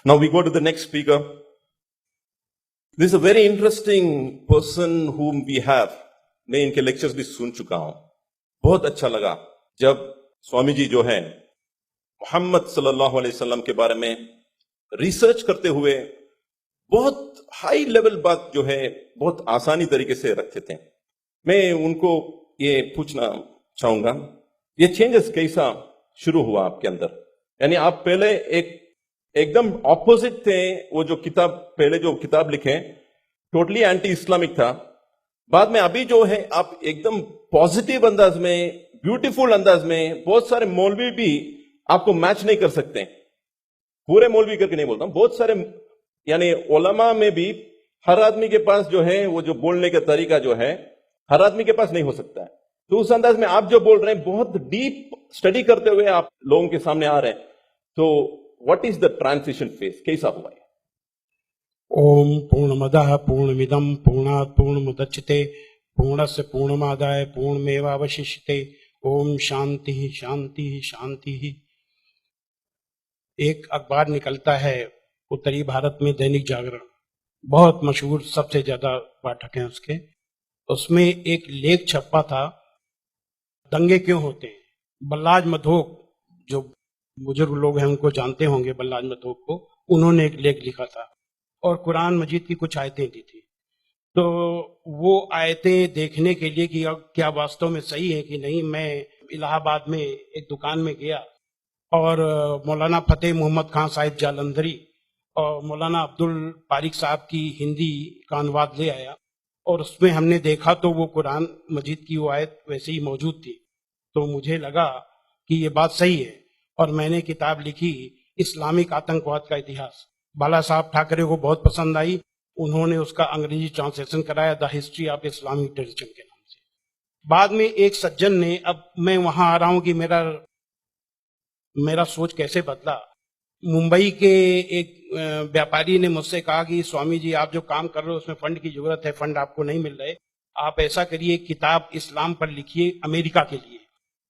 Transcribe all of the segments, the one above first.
Now we go to the next speaker. This is a very interesting person whom we have. मैं इनके lectures भी सुन चुका हूं. बहुत अच्छा लगा जब स्वामी जी जो है मोहम्मद सल्लल्लाहु अलैहि वसल्लम के बारे में रिसर्च करते हुए बहुत हाई लेवल बात जो है बहुत आसानी तरीके से रखते थे. मैं उनको ये पूछना चाहूंगा, ये चेंजेस कैसा शुरू हुआ आपके अंदर? यानी आप पहले एकदम ऑपोजिट थे. वो जो किताब पहले जो किताब लिखे टोटली एंटी इस्लामिक था. बाद में अभी जो है आप एकदम पॉजिटिव अंदाज में, ब्यूटीफुल अंदाज में, बहुत सारे मौलवी भी आपको मैच नहीं कर सकते. पूरे मौलवी करके नहीं बोलता हूं, बहुत सारे यानी उलमा में भी हर आदमी के पास जो है वो जो बोलने का तरीका जो है हर आदमी के पास नहीं हो सकता है. तो उस अंदाज में आप जो बोल रहे हैं बहुत डीप स्टडी करते हुए आप लोगों के सामने आ रहे हैं. तो what is the transition phase, कैसा हुआ है? ओम पूर्णमदः पूर्णमिदं पूर्णात् पूर्णमुदच्यते पूर्णस्य पूर्णमादाय पूर्णमेवावशिष्यते. ओम शांति शांति शांति. एक अखबार निकलता है उत्तरी भारत में, दैनिक जागरण, बहुत मशहूर, सबसे ज्यादा पाठक हैं उसके. उसमें एक लेख छपा था, दंगे क्यों होते हैं. बल्लाज मधोक, जो बुजुर्ग लोग हैं उनको जानते होंगे बल्लाज मधोक को, उन्होंने एक लेख लिखा था और कुरान मजीद की कुछ आयतें दी थी. तो वो आयतें देखने के लिए कि क्या वास्तव में सही है कि नहीं, मैं इलाहाबाद में एक दुकान में गया और मौलाना फतेह मोहम्मद खान साहिब जालंधरी और मौलाना अब्दुल पारिक साहब की हिंदी का अनुवाद ले आया और उसमें हमने देखा तो वो कुरान मजीद की वो आयत वैसे ही मौजूद थी. तो मुझे लगा कि ये बात सही है और मैंने किताब लिखी, इस्लामिक आतंकवाद का इतिहास. बाला साहब ठाकरे को बहुत पसंद आई, उन्होंने उसका अंग्रेजी ट्रांसलेशन कराया, the history of Islamic terrorism के नाम से. बाद में एक सज्जन ने, अब मैं वहां आ रहा हूं कि मेरा सोच कैसे बदला. मुंबई के एक व्यापारी ने मुझसे कहा कि स्वामी जी आप जो काम कर रहे हो उसमें फंड की जरूरत है, फंड आपको नहीं मिल रहे, आप ऐसा करिए किताब इस्लाम पर लिखिए अमेरिका के लिए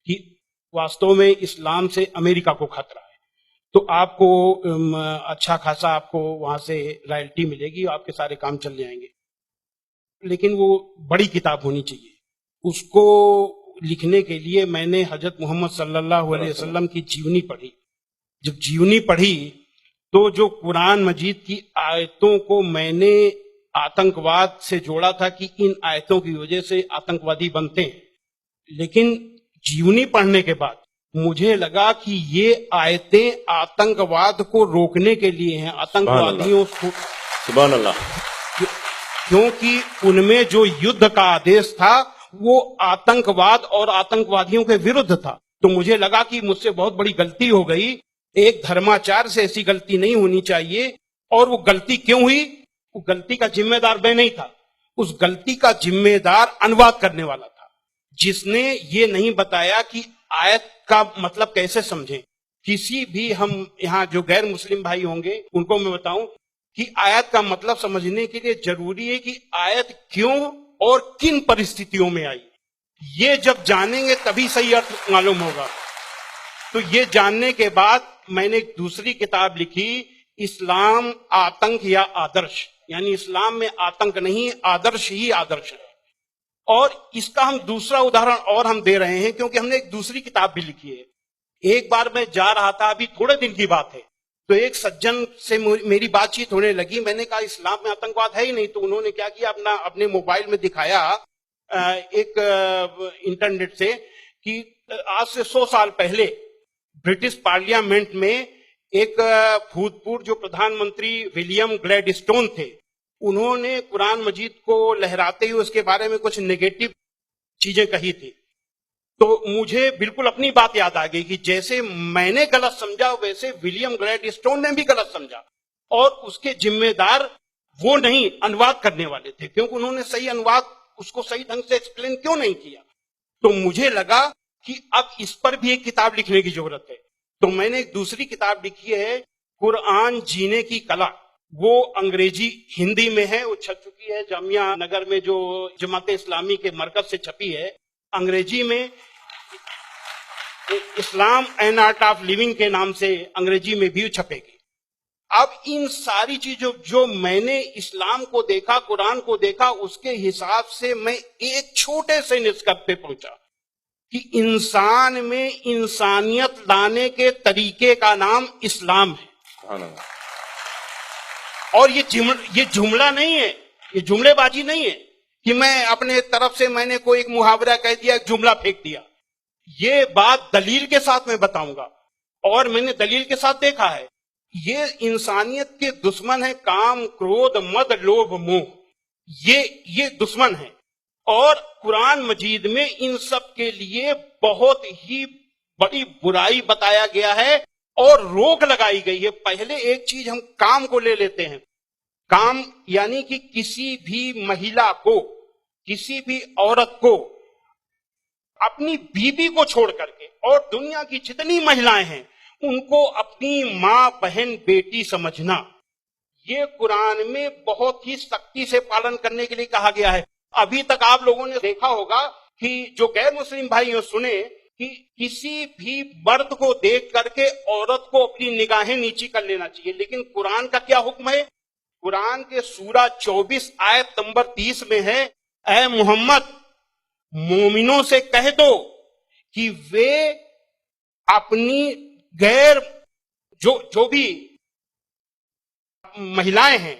कि वास्तव में इस्लाम से अमेरिका को खतरा है, तो आपको अच्छा खासा आपको वहां से रॉयल्टी मिलेगी, आपके सारे काम चल जाएंगे. लेकिन वो बड़ी किताब होनी चाहिए. उसको लिखने के लिए मैंने हजरत मोहम्मद सल्लल्लाहु अलैहि वसल्लम की जीवनी पढ़ी. जब जीवनी पढ़ी तो जो कुरान मजीद की आयतों को मैंने आतंकवाद से जोड़ा था कि इन आयतों की वजह से आतंकवादी बनते हैं, लेकिन जीवनी पढ़ने के बाद मुझे लगा कि ये आयतें आतंकवाद को रोकने के लिए हैं, आतंकवादियों को. सुभान अल्लाह. क्योंकि उनमें जो युद्ध का आदेश था वो आतंकवाद और आतंकवादियों के विरुद्ध था. तो मुझे लगा कि मुझसे बहुत बड़ी गलती हो गई, एक धर्माचार से ऐसी गलती नहीं होनी चाहिए. और वो गलती क्यों हुई? वो गलती का जिम्मेदार मैं नहीं था, उस गलती का जिम्मेदार अनुवाद करने वाला था, जिसने ये नहीं बताया कि आयत का मतलब कैसे समझें. किसी भी हम यहाँ जो गैर मुस्लिम भाई होंगे उनको मैं बताऊं कि आयत का मतलब समझने के लिए जरूरी है कि आयत क्यों और किन परिस्थितियों में आई. ये जब जानेंगे तभी सही अर्थ मालूम होगा. तो ये जानने के बाद मैंने एक दूसरी किताब लिखी, इस्लाम आतंक या आदर्श. यानी इस्लाम में आतंक नहीं, आदर्श ही आदर्श है. और इसका हम दूसरा उदाहरण और हम दे रहे हैं क्योंकि हमने एक दूसरी किताब भी लिखी है. एक बार मैं जा रहा था, अभी थोड़े दिन की बात है, तो एक सज्जन से मेरी बातचीत होने लगी. मैंने कहा इस्लाम में आतंकवाद है ही नहीं. तो उन्होंने क्या किया, अपने मोबाइल में दिखाया एक इंटरनेट से कि आज से 100 साल पहले ब्रिटिश पार्लियामेंट में एक भूतपूर्व जो प्रधानमंत्री विलियम ग्लैडस्टोन थे, उन्होंने कुरान मजीद को लहराते हुए उसके बारे में कुछ नेगेटिव चीजें कही थी. तो मुझे बिल्कुल अपनी बात याद आ गई कि जैसे मैंने गलत समझा वैसे विलियम ग्लैडस्टोन ने भी गलत समझा, और उसके जिम्मेदार वो नहीं, अनुवाद करने वाले थे, क्योंकि उन्होंने सही अनुवाद उसको सही ढंग से एक्सप्लेन क्यों नहीं किया. तो मुझे लगा कि अब इस पर भी एक किताब लिखने की जरूरत है. तो मैंने एक दूसरी किताब लिखी है, कुरान जीने की कला. वो अंग्रेजी हिंदी में है, वो छप चुकी है जामिया नगर में जो जमात इस्लामी के मरकज से छपी है. अंग्रेजी में इस्लाम एंड आर्ट ऑफ लिविंग के नाम से अंग्रेजी में भी छपेगी. अब इन सारी चीजों जो मैंने इस्लाम को देखा, कुरान को देखा, उसके हिसाब से मैं एक छोटे से निष्कर्ष पे पहुंचा कि इंसान में इंसानियत लाने के तरीके का नाम इस्लाम है। सुभान अल्लाह। और ये जुमला नहीं है, ये जुमलेबाजी नहीं है कि मैं अपने तरफ से मैंने कोई एक मुहावरा कह दिया, एक जुमला फेंक दिया। ये बात दलील के साथ मैं बताऊंगा और मैंने दलील के साथ देखा है। ये इंसानियत के दुश्मन है काम, क्रोध, मद, लोभ, मोह। ये दुश्मन है और कुरान मजीद में इन सब के लिए बहुत ही बड़ी बुराई बताया गया है और रोक लगाई गई है। पहले एक चीज हम काम को ले लेते हैं। काम यानी कि किसी भी महिला को, किसी भी औरत को अपनी बीबी को छोड़ करके और दुनिया की जितनी महिलाएं हैं उनको अपनी मां, बहन, बेटी समझना, ये कुरान में बहुत ही सख्ती से पालन करने के लिए कहा गया है। अभी तक आप लोगों ने देखा होगा कि जो गैर मुस्लिम भाई हो सुने कि किसी भी मर्द को देख करके औरत को अपनी निगाहें नीची कर लेना चाहिए, लेकिन कुरान का क्या हुक्म है? कुरान के सूरा 24 आयत नंबर 30 में है, ऐ मोहम्मद मोमिनों से कह दो कि वे अपनी गैर जो भी महिलाएं हैं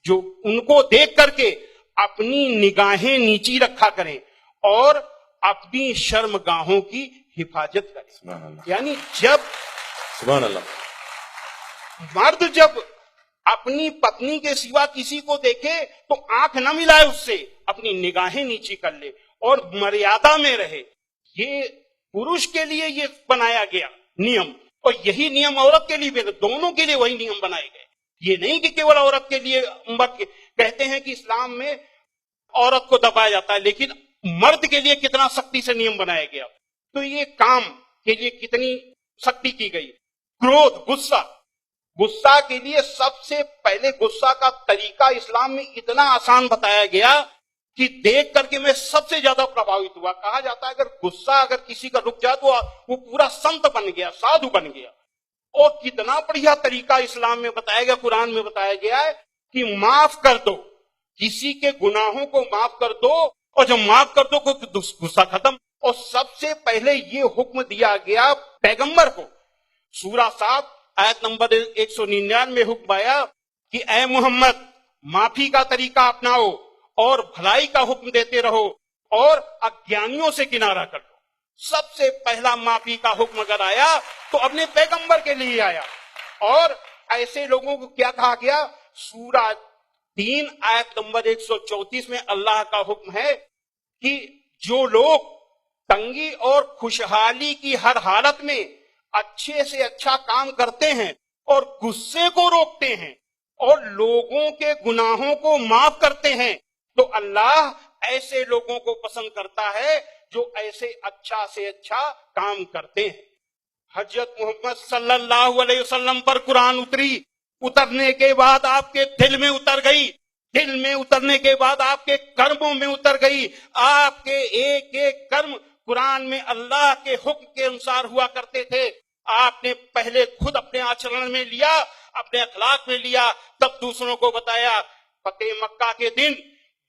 जो उनको देख करके अपनी निगाहें नीची रखा करें और अपनी शर्मगाहों की हिफाजत करें। सुभान अल्लाह। यानी जब सुभान अल्लाह। मर्द जब अपनी पत्नी के सिवा किसी को देखे तो आंख न मिलाए उससे, अपनी निगाहें नीची कर ले और मर्यादा में रहे। ये पुरुष के लिए ये बनाया गया नियम और यही नियम औरत के लिए भी, दोनों के लिए वही नियम बनाए गए। ये नहीं कि केवल औरत के लिए। कहते हैं कि इस्लाम में औरत को दबाया जाता है, लेकिन मर्द के लिए कितना सख्ती से नियम बनाया गया। तो ये काम के लिए कितनी सख्ती की गई। क्रोध, गुस्सा के लिए सबसे पहले गुस्सा का तरीका इस्लाम में इतना आसान बताया गया कि देख करके मैं सबसे ज्यादा प्रभावित हुआ। कहा जाता है अगर गुस्सा अगर किसी का रुक जाए तो वो पूरा संत बन गया, साधु बन गया। और कितना बढ़िया तरीका इस्लाम में बताया गया, कुरान में बताया गया है कि माफ कर दो, किसी के गुनाहों को माफ कर दो और जब माफ कर दो तो गुस्सा खत्म। और सबसे पहले ये हुक्म दिया गया पैगंबर को। सूरा 7 आयत नंबर 199 में हुक्म आया कि ऐ मोहम्मद माफी का तरीका अपनाओ और भलाई का हुक्म देते रहो और अज्ञानियों से किनारा कर लो। सबसे पहला माफी का हुक्म अगर आया तो अपने पैगंबर के लिए आया। और ऐसे लोगों को क्या कहा गया? सूरा 3 आयत नंबर 134 में अल्लाह का हुक्म है कि जो लोग तंगी और खुशहाली की हर हालत में अच्छे से अच्छा काम करते हैं और गुस्से को रोकते हैं और लोगों के गुनाहों को माफ करते हैं तो अल्लाह ऐसे लोगों को पसंद करता है जो ऐसे अच्छा से अच्छा काम करते हैं। हजरत मोहम्मद सल्लल्लाहु अलैहि वसल्लम पर कुरान उतरने के बाद आपके दिल में उतर गई, दिल में उतरने के बाद आपके कर्मों में उतर गई। आपके एक एक कर्म कुरान में अल्लाह के हुक्म के अनुसार हुआ करते थे। आपने पहले खुद अपने आचरण में लिया, अपने अखलाक में लिया, तब दूसरों को बताया। फतेह मक्का के दिन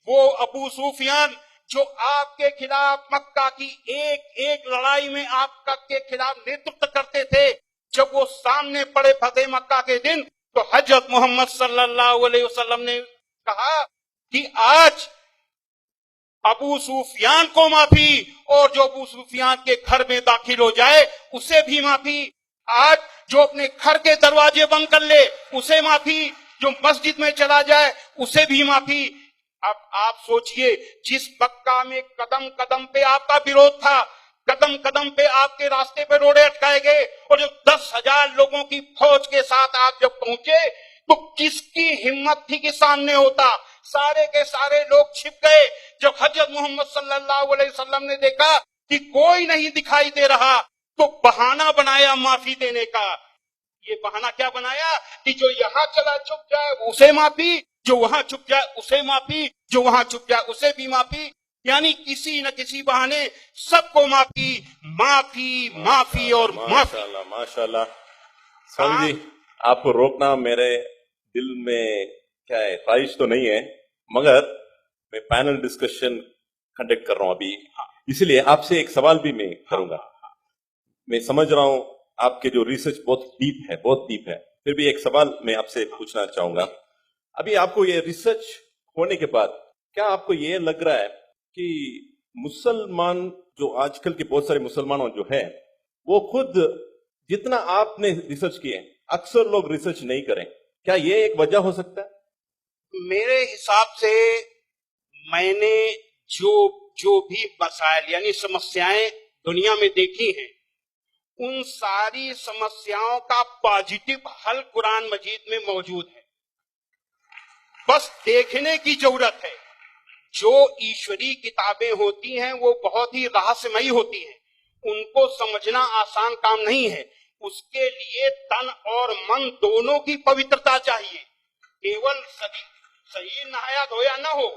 वो अबू सुफियान जो आपके खिलाफ मक्का की एक एक लड़ाई में आपका के खिलाफ नेतृत्व करते थे, जब वो सामने पड़े फतेह मक्का के दिन तो हजरत मोहम्मद सल्लल्लाहु अलैहि वसल्लम ने कहा कि आज अबू सुफियान को माफी और जो अबू सुफियान के घर में दाखिल हो जाए उसे भी माफी। आज जो अपने घर के दरवाजे बंद कर ले उसे माफी, जो मस्जिद में चला जाए उसे भी माफी। अब आप सोचिए, जिस मक्का में कदम कदम पे आपका विरोध था, कदम कदम पे आपके रास्ते पे रोड़े अटकाए गए और जो 10,000 लोगों की फौज के साथ आप जब पहुंचे तो किसकी हिम्मत थी कि सामने होता? सारे के सारे लोग छिप गए। जब हजरत मोहम्मद सल्लल्लाहु अलैहि वसल्लम ने देखा कि कोई नहीं दिखाई दे रहा तो बहाना बनाया माफी देने का। ये बहाना क्या बनाया कि जो यहाँ चला चुप जाए उसे माफी, जो वहां चुप जाए उसे माफी, जो वहां चुप जाए उसे भी माफी। यानी किसी न किसी बहाने सबको माफी, माफी, माफी और माफी। माशाल्लाह, माशाल्लाह। स्वामी जी, आपको रोकना मेरे दिल में क्या है, ख्वाहिश तो नहीं है, मगर मैं पैनल डिस्कशन कंडक्ट कर रहा हूं अभी, इसलिए आपसे एक सवाल भी मैं करूंगा। मैं समझ रहा हूं आपके जो रिसर्च बहुत डीप है, फिर भी एक सवाल मैं आपसे पूछना चाहूंगा। अभी आपको ये रिसर्च होने के बाद क्या आपको ये लग रहा है कि मुसलमान जो आजकल के बहुत सारे मुसलमान जो है वो खुद जितना आपने रिसर्च किए अक्सर लोग रिसर्च नहीं करें, क्या ये एक वजह हो सकता है? मेरे हिसाब से मैंने जो जो भी मसाइल यानी समस्याएं दुनिया में देखी हैं, उन सारी समस्याओं का पॉजिटिव हल कुरान मजीद में मौजूद है। बस देखने की जरूरत है। जो ईश्वरीय किताबें होती हैं वो बहुत ही रहस्यमयी होती हैं, उनको समझना आसान काम नहीं है। उसके लिए तन और मन दोनों की पवित्रता चाहिए। केवल शरीर नहाया धोया ना हो,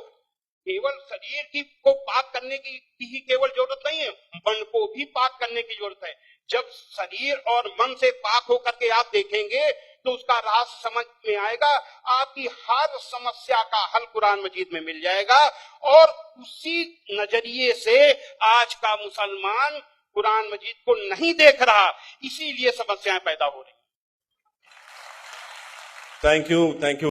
केवल शरीर की को पाक करने की ही केवल जरूरत नहीं है, मन को भी पाक करने की जरूरत है। जब शरीर और मन से पाक होकर के आप देखेंगे तो उसका राज समझ में आएगा, आपकी हर समस्या का हल कुरान मजीद में मिल जाएगा। और उसी नजरिए से आज का मुसलमान कुरान मजीद को नहीं देख रहा, इसीलिए समस्याएं पैदा हो रही। Thank you